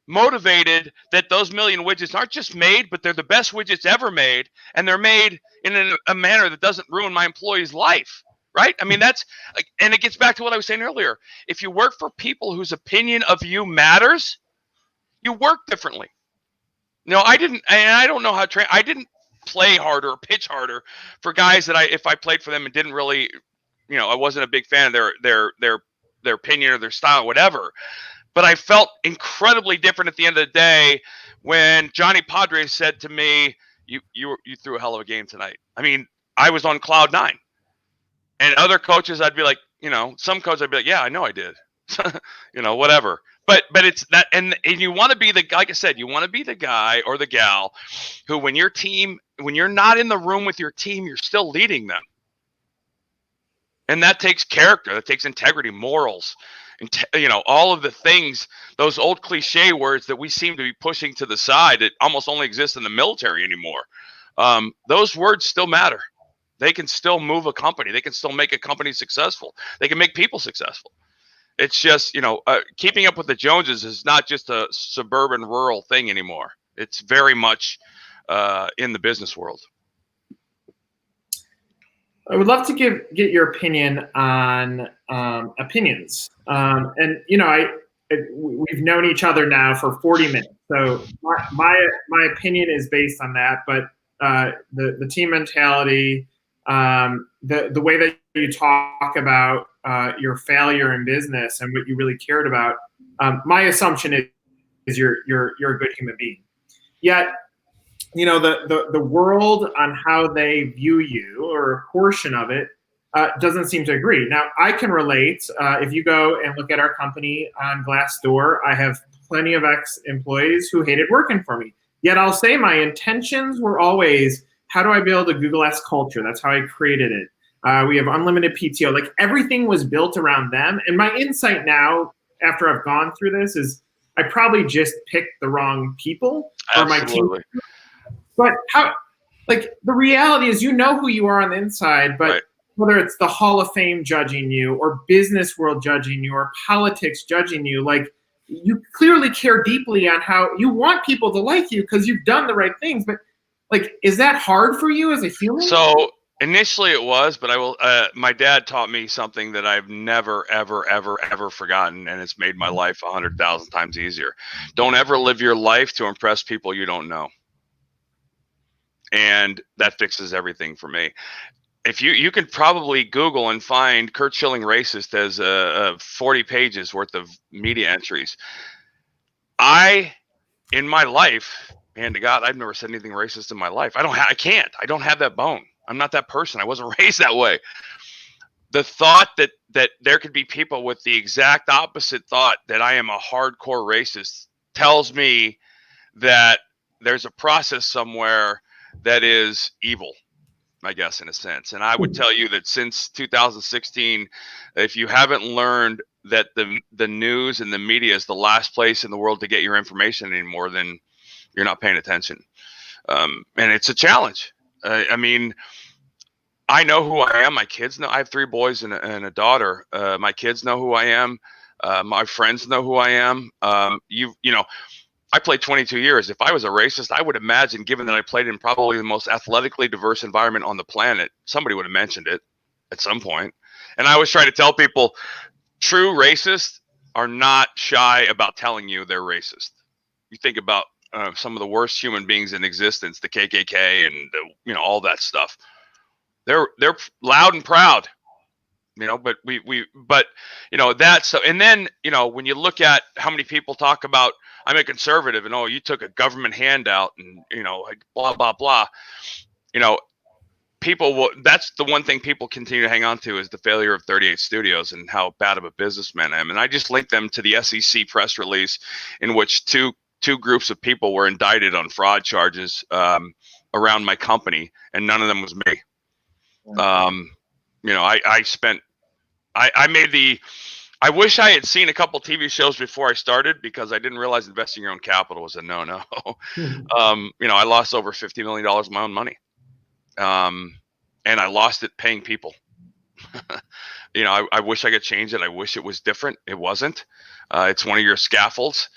motivated that those 1 million widgets aren't just made, but they're the best widgets ever made, and they're made in a manner that doesn't ruin my employee's life, right? I mean, that's like, and it gets back to what I was saying earlier. If you work for people whose opinion of you matters, you work differently. I didn't, and I don't know how to I didn't play harder or pitch harder for guys that if I played for them and didn't really, I wasn't a big fan of their opinion or their style, or whatever. But I felt incredibly different at the end of the day when Johnny Padres said to me, "You threw a hell of a game tonight." I mean, I was on cloud nine. And other coaches, I'd be like, some coaches, I'd be like, "Yeah, I know I did," whatever. But it's that, and you want to be like I said, you want to be the guy or the gal who, when you're not in the room with your team, you're still leading them. And that takes character, that takes integrity, morals, and all of the things, those old cliche words that we seem to be pushing to the side that almost only exist in the military anymore. Those words still matter. They can still move a company. They can still make a company successful. They can make people successful. It's just, keeping up with the Joneses is not just a suburban rural thing anymore. It's very much in the business world. I would love to get your opinion on opinions. And we've known each other now for 40 minutes. So my opinion is based on that. But the team mentality, the way that you talk about your failure in business and what you really cared about, my assumption is you're a good human being. Yet, the world on how they view you, or a portion of it, doesn't seem to agree. Now, I can relate. If you go and look at our company on Glassdoor, I have plenty of ex-employees who hated working for me. Yet I'll say my intentions were always, how do I build a Google-esque culture? That's how I created it. We have unlimited PTO. Like, everything was built around them. And my insight now, after I've gone through this, is I probably just picked the wrong people for my team. But the reality is, who you are on the inside, but right. Whether it's the Hall of Fame judging you, or business world judging you, or politics judging you, you clearly care deeply on how you want people to like you because you've done the right things. But is that hard for you as a human? So initially it was, but I will. My dad taught me something that I've never, ever, ever, ever forgotten, and it's made my life 100,000 times easier. Don't ever live your life to impress people you don't know. And that fixes everything for me. If you could probably Google and find Curt Schilling racist as 40 pages worth of media entries. In my life, man to God, I've never said anything racist in my life. I don't have that bone. I'm not that person. I wasn't raised that way. The thought that there could be people with the exact opposite thought, that I am a hardcore racist, tells me that there's a process somewhere that is evil, I guess, in a sense. And I would tell you that since 2016, if you haven't learned that the news and the media is the last place in the world to get your information anymore, then you're not paying attention. And it's a challenge. I mean, I know who I am. My kids know. I have 3 boys and a daughter. My kids know who I am. My friends know who I am. I played 22 years. If I was a racist, I would imagine, given that I played in probably the most athletically diverse environment on the planet, somebody would have mentioned it at some point. And I always try to tell people, true racists are not shy about telling you they're racist. You think about some of the worst human beings in existence, the KKK and all that stuff. They're loud and proud. But that's so. And then, when you look at how many people talk about, I'm a conservative, and you took a government handout, and blah blah blah. People that's the one thing people continue to hang on to, is the failure of 38 Studios and how bad of a businessman I am. And I just linked them to the SEC press release in which two groups of people were indicted on fraud charges around my company, and none of them was me. I wish I had seen a couple TV shows before I started, because I didn't realize investing your own capital was a no-no. I lost over $50 million of my own money. And I lost it paying people. I wish I could change it. I wish it was different. It wasn't. It's one of your scaffolds.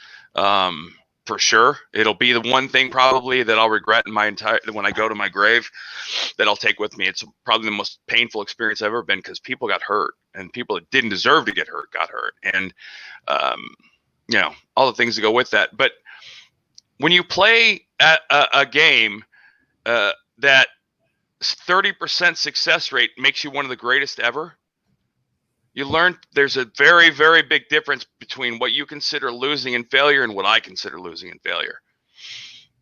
for sure. It'll be the one thing probably that I'll regret in when I go to my grave, that I'll take with me. It's probably the most painful experience I've ever been, because people got hurt, and people that didn't deserve to get hurt got hurt, and all the things that go with that. But when you play at a game that 30% success rate makes you one of the greatest ever, you learn there's a very, very big difference between what you consider losing and failure and what I consider losing and failure.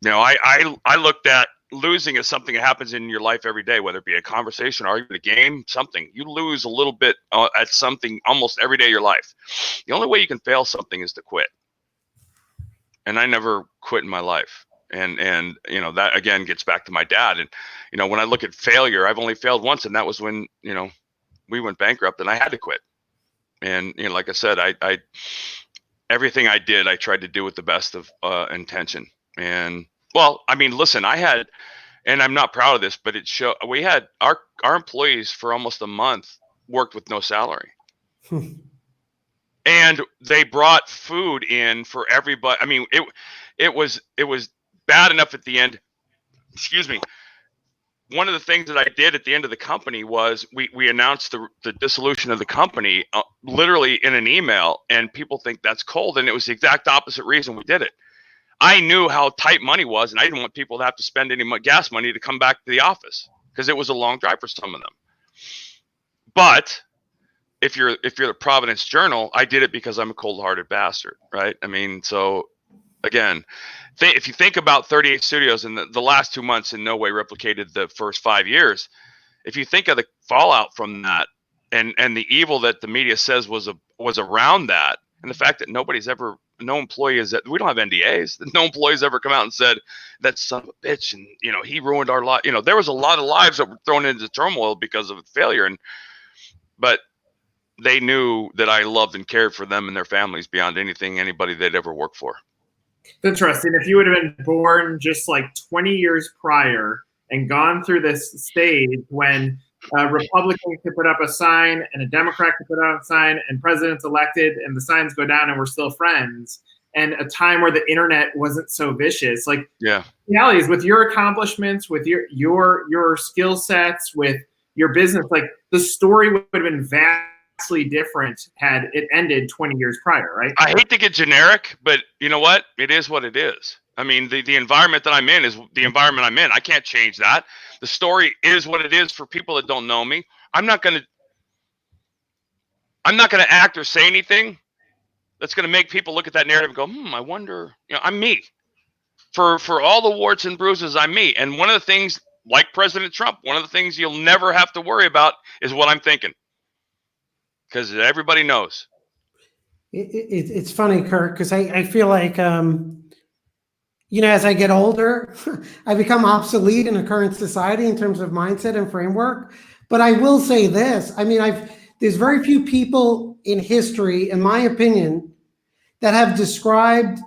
I looked at losing as something that happens in your life every day, whether it be a conversation, argument, a game, something. You lose a little bit at something almost every day of your life. The only way you can fail something is to quit. And I never quit in my life. And that again gets back to my dad. And when I look at failure, I've only failed once, and that was when we went bankrupt and I had to quit. And like I said, I everything I did, I tried to do with the best of intention. And well, I mean, listen, I had, and I'm not proud of this, but we had our employees for almost a month worked with no salary. And they brought food in for everybody. I mean, it was bad enough at the end. Excuse me. One of the things that I did at the end of the company was we announced the dissolution of the company literally in an email, and people think that's cold, and it was the exact opposite reason we did it. I knew how tight money was, and I didn't want people to have to spend any gas money to come back to the office, because it was a long drive for some of them. But if you're the Providence Journal, I did it because I'm a cold-hearted bastard, right? I mean, so again, if you think about 38 studios, and the last 2 months in no way replicated the first 5 years, if you think of the fallout from that, and the evil that the media says was around that, and the fact that no employee is that we don't have NDAs, no employees ever come out and said that son of a bitch, and he ruined our life. There was a lot of lives that were thrown into turmoil because of failure, but they knew that I loved and cared for them and their families beyond anybody they'd ever worked for. Interesting. If you would have been born just like 20 years prior and gone through this stage when a Republican could put up a sign and a Democrat could put up a sign and president's elected and the signs go down and we're still friends, and a time where the internet wasn't so vicious, like yeah, the reality is with your accomplishments, with your skill sets, with your business, like the story would have been vastly different had it ended 20 years prior, right? I hate to get generic, but you know what? It is what it is. I mean, the environment that I'm in is the environment I'm in. I can't change that. The story is what it is for people that don't know me. I'm not gonna act or say anything that's gonna make people look at that narrative and go, I wonder. I'm me. For all the warts and bruises, I'm me. And one of the things, like President Trump, one of the things you'll never have to worry about is what I'm thinking, because everybody knows. It's funny, Curt, because I feel like, as I get older, I become obsolete in a current society in terms of mindset and framework. But I will say this. I mean, there's very few people in history, in my opinion, that have described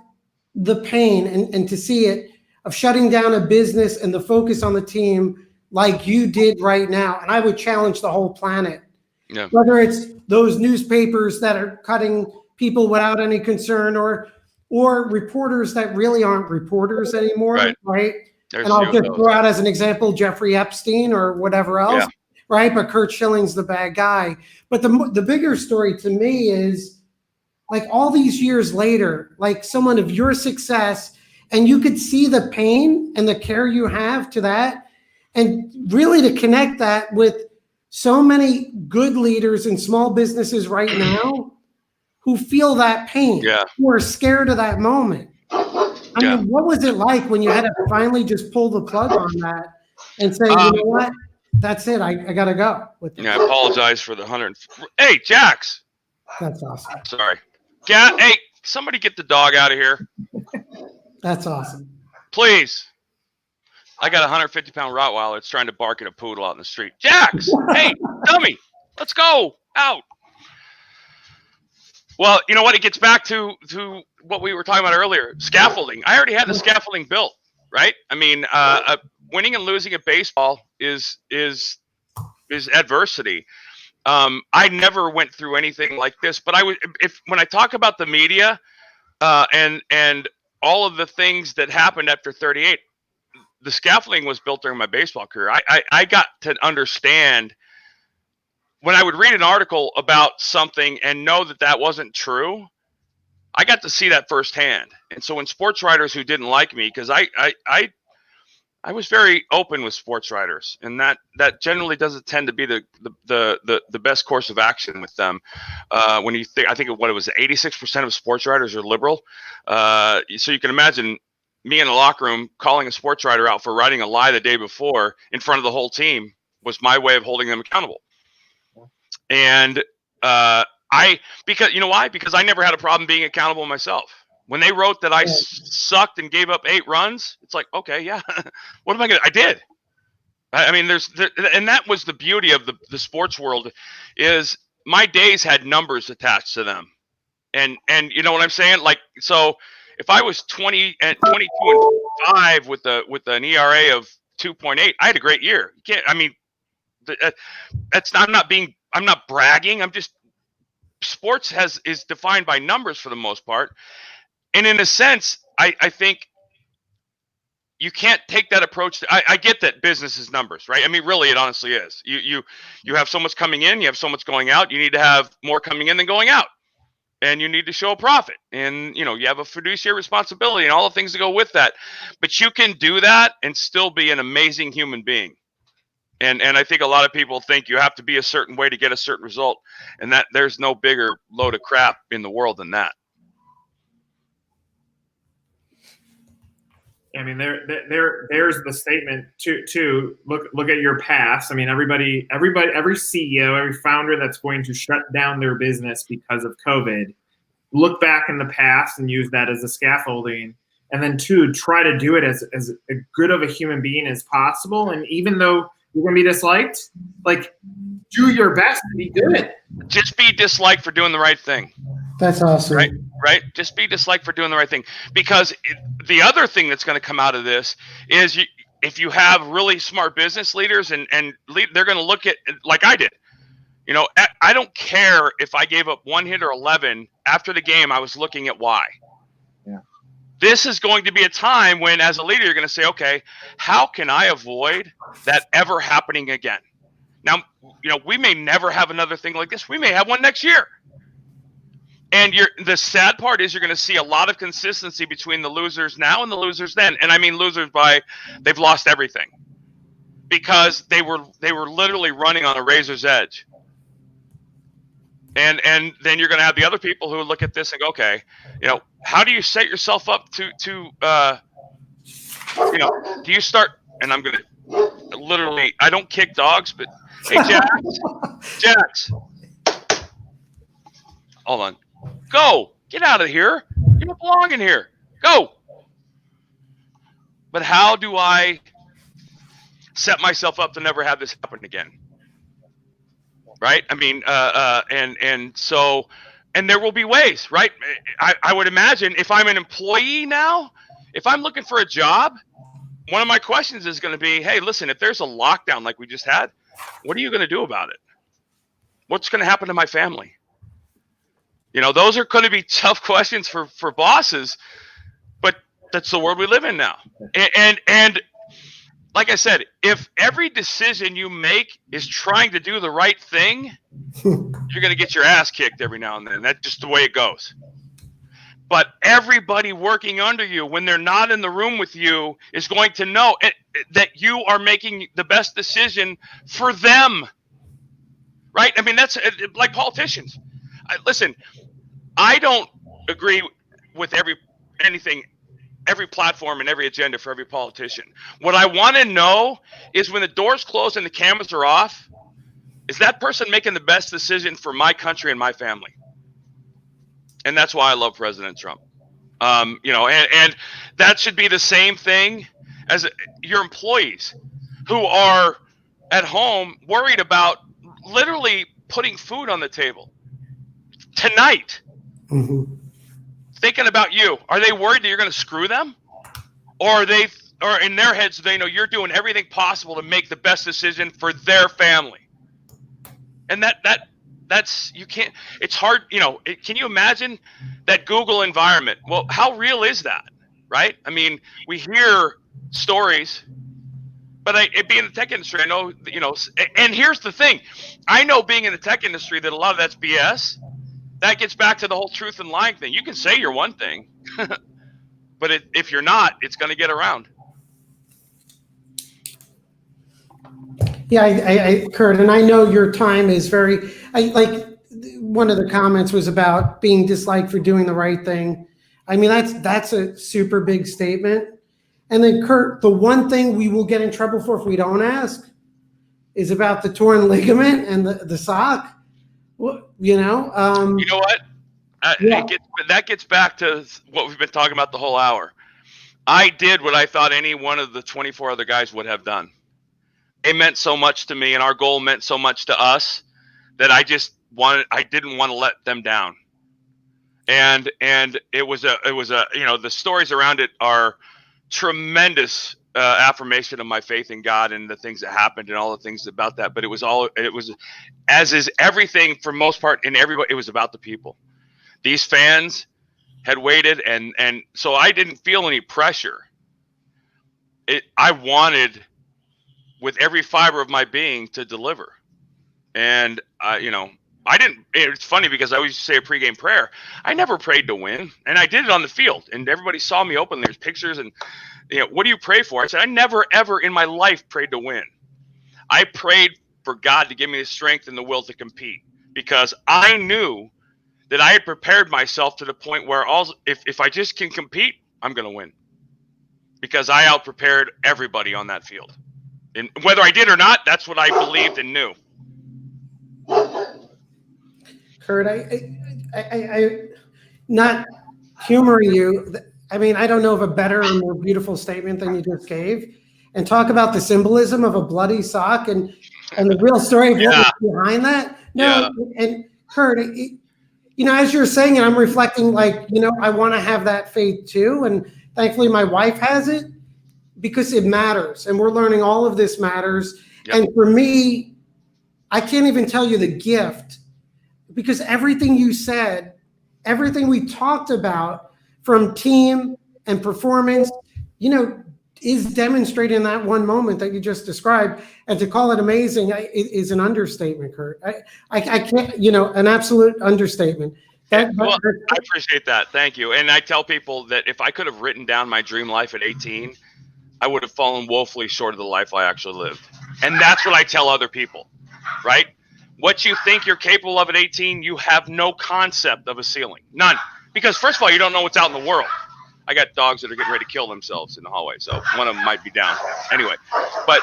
the pain and to see it of shutting down a business and the focus on the team like you did right now. And I would challenge the whole planet. Yeah. Whether it's those newspapers that are cutting people without any concern, or reporters that really aren't reporters anymore, right? There's and I'll just throw out as an example Jeffrey Epstein or whatever else, right? But Curt Schilling's the bad guy. But the bigger story to me is, like, all these years later, like someone of your success, and you could see the pain and the care you have to that, and really to connect that with so many good leaders in small businesses right now who feel that pain, who are scared of that moment. I mean, what was it like when you had to finally just pull the plug on that and say, you know what, that's it, I got to go with this. Yeah, I apologize for the 100. Hey, Jax. That's awesome. Sorry. Hey, somebody get the dog out of here. That's awesome. Please. I got a 150-pound Rottweiler. It's trying to bark at a poodle out in the street. Jax, hey, dummy, let's go out. Well, you know what? It gets back to what we were talking about earlier. Scaffolding. I already had the scaffolding built, right? I mean, winning and losing at baseball is adversity. I never went through anything like this, but when I talk about the media, and all of the things that happened after 38, the scaffolding was built during my baseball career. I got to understand when I would read an article about something and know that that wasn't true. I got to see that firsthand. And so when sports writers who didn't like me, because I was very open with sports writers, and that generally doesn't tend to be the best course of action with them. When you think, I think what it was, 86% of sports writers are liberal. So you can imagine me in the locker room calling a sports writer out for writing a lie the day before in front of the whole team was my way of holding them accountable. And because you know why? Because I never had a problem being accountable myself. When they wrote that I sucked and gave up 8 runs, it's like, okay, yeah, what am I gonna? I did. I mean, and that was the beauty of the sports world, is my days had numbers attached to them, and you know what I'm saying? Like, so if I was 22 and 5 with an ERA of 2.8, I had a great year. You can't. I mean, that's I'm not bragging. I'm just, sports is defined by numbers for the most part. And in a sense, I think you can't take that approach. I get that business is numbers, right? I mean, really, it honestly is. You have so much coming in, you have so much going out. You need to have more coming in than going out, and you need to show a profit. And you have a fiduciary responsibility and all the things that go with that. But you can do that and still be an amazing human being. And I think a lot of people think you have to be a certain way to get a certain result, and that there's no bigger load of crap in the world than that. I mean, there's the statement to look at your past. I mean, every CEO, every founder that's going to shut down their business because of COVID, look back in the past and use that as a scaffolding. And then 2, try to do it as good of a human being as possible. And even though you're going to be disliked, like, do your best to be good. Just be disliked for doing the right thing. That's awesome. Right? Just be disliked for doing the right thing. Because the other thing that's going to come out of this is if you have really smart business leaders and they're going to look at, like I did. I don't care if I gave up 1 hit or 11 after the game. I was looking at why. Yeah. This is going to be a time when, as a leader, you're going to say, okay, how can I avoid that ever happening again? Now, we may never have another thing like this. We may have one next year. And the sad part is you're going to see a lot of consistency between the losers now and the losers then. And I mean losers by they've lost everything, because they were literally running on a razor's edge. And then you're going to have the other people who look at this and go, okay, how do you set yourself up to do you start? And I'm going to literally, I don't kick dogs, but hey, Jax, hold on. Go. Get out of here. You don't belong in here. Go. But how do I set myself up to never have this happen again? Right? I mean, and there will be ways, right? I would imagine if I'm an employee now, if I'm looking for a job, one of my questions is going to be, hey, listen, if there's a lockdown like we just had, what are you going to do about it? What's going to happen to my family? Those are going to be tough questions for bosses, but that's the world we live in now. And like I said, if every decision you make is trying to do the right thing, you're going to get your ass kicked every now and then. That's just the way it goes. But everybody working under you, when they're not in the room with you, is going to know that you are making the best decision for them. Right? I mean, that's like politicians. Listen, I don't agree with every platform and every agenda for every politician. What I want to know is when the doors close and the cameras are off, is that person making the best decision for my country and my family? And that's why I love President Trump. And that should be the same thing as your employees who are at home worried about literally putting food on the table tonight. Mm-hmm. Thinking about you. Are they worried that you're going to screw them? Or in their heads, they know you're doing everything possible to make the best decision for their family. And that's, you can't, it's hard, can you imagine that Google environment? Well, how real is that? right? I mean, we hear stories, but being in the tech industry, I know, and here's the thing. I know being in the tech industry that a lot of that's BS. That gets back to the whole truth and lying thing. You can say you're one thing, but if you're not, it's going to get around. Yeah, Curt, and I know your time is very, one of the comments was about being disliked for doing the right thing. I mean, that's a super big statement. And then, Curt, the one thing we will get in trouble for if we don't ask is about the torn ligament and the sock. Well, You know what? Yeah. That gets back to what we've been talking about the whole hour. I did what I thought any one of the 24 other guys would have done. It meant so much to me, and our goal meant so much to us that I didn't want to let them down. And it was a the stories around it are tremendous affirmation of my faith in God and the things that happened and all the things about that. But it was as is everything for most part in everybody. It was about the people. These fans had waited, and so I didn't feel any pressure. I wanted, with every fiber of my being, to deliver. And I didn't. It's funny because I always say a pregame prayer. I never prayed to win, and I did it on the field, and everybody saw me open. There's pictures, and what do you pray for? I said I never ever in my life prayed to win. I prayed for God to give me the strength and the will to compete, because I knew that I had prepared myself to the point where if I just can compete, I'm going to win, because I out-prepared everybody on that field. And whether I did or not, that's what I believed and knew. Curt, I not humoring you. I mean, I don't know of a better and more beautiful statement than you just gave. And talk about the symbolism of a bloody sock and the real story of what was behind that. No, yeah. And Curt, as you're saying it, I'm reflecting I want to have that faith too. And thankfully my wife has it, because it matters. And we're learning all of this matters. Yep. And for me, I can't even tell you the gift, because everything you said, everything we talked about from team and performance, is demonstrated in that one moment that you just described. And to call it amazing is an understatement, Curt. I can't, an absolute understatement. I appreciate that. Thank you. And I tell people that if I could have written down my dream life at 18, I would have fallen woefully short of the life I actually lived. And that's what I tell other people, right? What you think you're capable of at 18, you have no concept of a ceiling. None. Because first of all, you don't know what's out in the world. I got dogs that are getting ready to kill themselves in the hallway, so one of them might be down. Anyway, but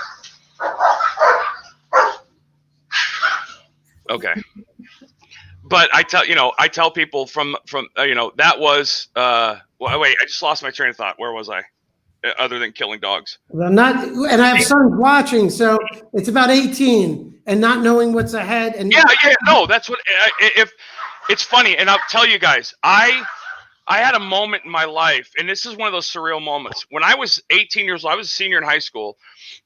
okay. But I tell people from that was wait, I just lost my train of thought. Where was I? Other than killing dogs. Well, and I have sons watching, so it's about 18 and not knowing what's ahead. And no, that's what. If it's funny, and I'll tell you guys, I had a moment in my life, and this is one of those surreal moments. When I was 18 years old, I was a senior in high school.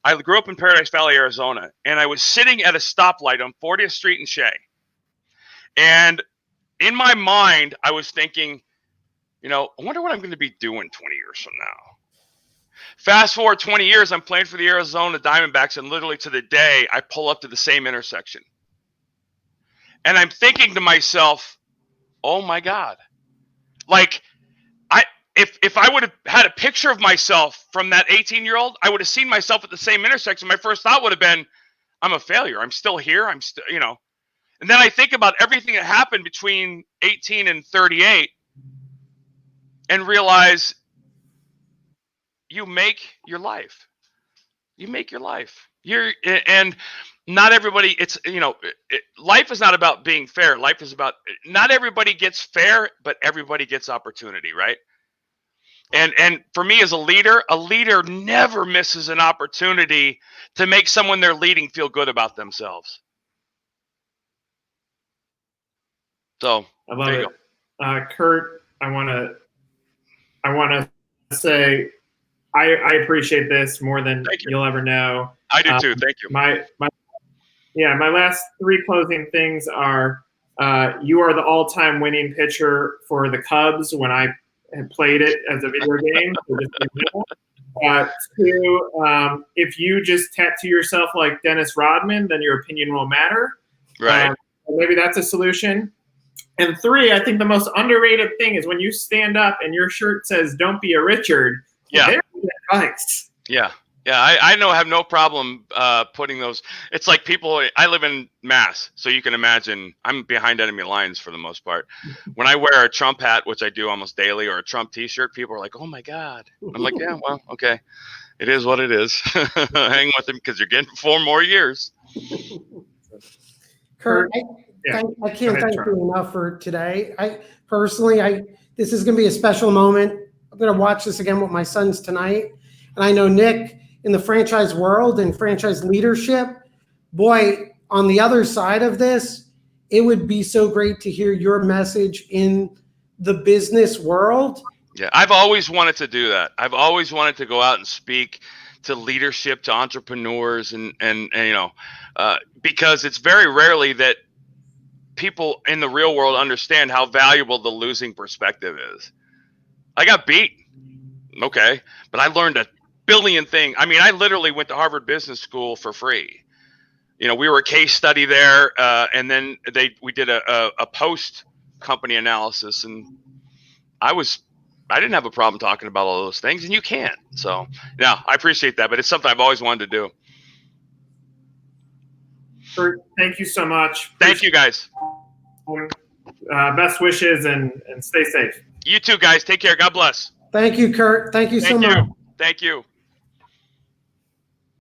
I grew up in Paradise Valley, Arizona, and I was sitting at a stoplight on 40th Street in Shea. And in my mind, I was thinking, I wonder what I'm going to be doing 20 years from now. Fast forward 20 years, I'm playing for the Arizona Diamondbacks, and literally to the day, I pull up to the same intersection. And I'm thinking to myself, oh my God. If I would have had a picture of myself from that 18-year-old, I would have seen myself at the same intersection. My first thought would have been, I'm a failure. I'm still here. I'm still, And then I think about everything that happened between 18 and 38 and realize you make your life. You make your life. And not everybody, life is not about being fair. Life is about, not everybody gets fair, but everybody gets opportunity, right? And for me as a leader never misses an opportunity to make someone they're leading feel good about themselves. So I love it. Curt, I want to say I appreciate this more than you'll ever know. I do too. Thank you. My last three closing things are: you are the all-time winning pitcher for the Cubs when I and played it as a video game. So just so you know. Two, if you just tattoo yourself like Dennis Rodman, then your opinion will matter. Right. Maybe that's a solution. And three, I think the most underrated thing is when you stand up and your shirt says "Don't be a Richard." Yeah. There's advice. Yeah. Yeah, I have no problem putting those. It's like people. I live in Mass, so you can imagine I'm behind enemy lines for the most part. When I wear a Trump hat, which I do almost daily, or a Trump T-shirt, people are like, "Oh my God!" I'm like, "Yeah, well, okay, it is what it is. Hang with him because you're getting 4 more years." Curt, I can't thank you enough for today. This is going to be a special moment. I'm going to watch this again with my sons tonight, and I know Nick, in the franchise world and franchise leadership, boy, on the other side of this, it would be so great to hear your message in the business world. Yeah, I've always wanted to do that. I've always wanted to go out and speak to leadership, to entrepreneurs, and you know, because it's very rarely that people in the real world understand how valuable the losing perspective is. I got beat, okay, but I learned a billion things. I mean, I literally went to Harvard Business School for free. You know, we were a case study there, and then we did a post company analysis, and I didn't have a problem talking about all those things, and you can't. So, yeah, I appreciate that, but it's something I've always wanted to do. Curt, thank you so much. Thank you, guys. Best wishes and stay safe. You too, guys. Take care. God bless. Thank you, Curt. Thank you so much. Thank you.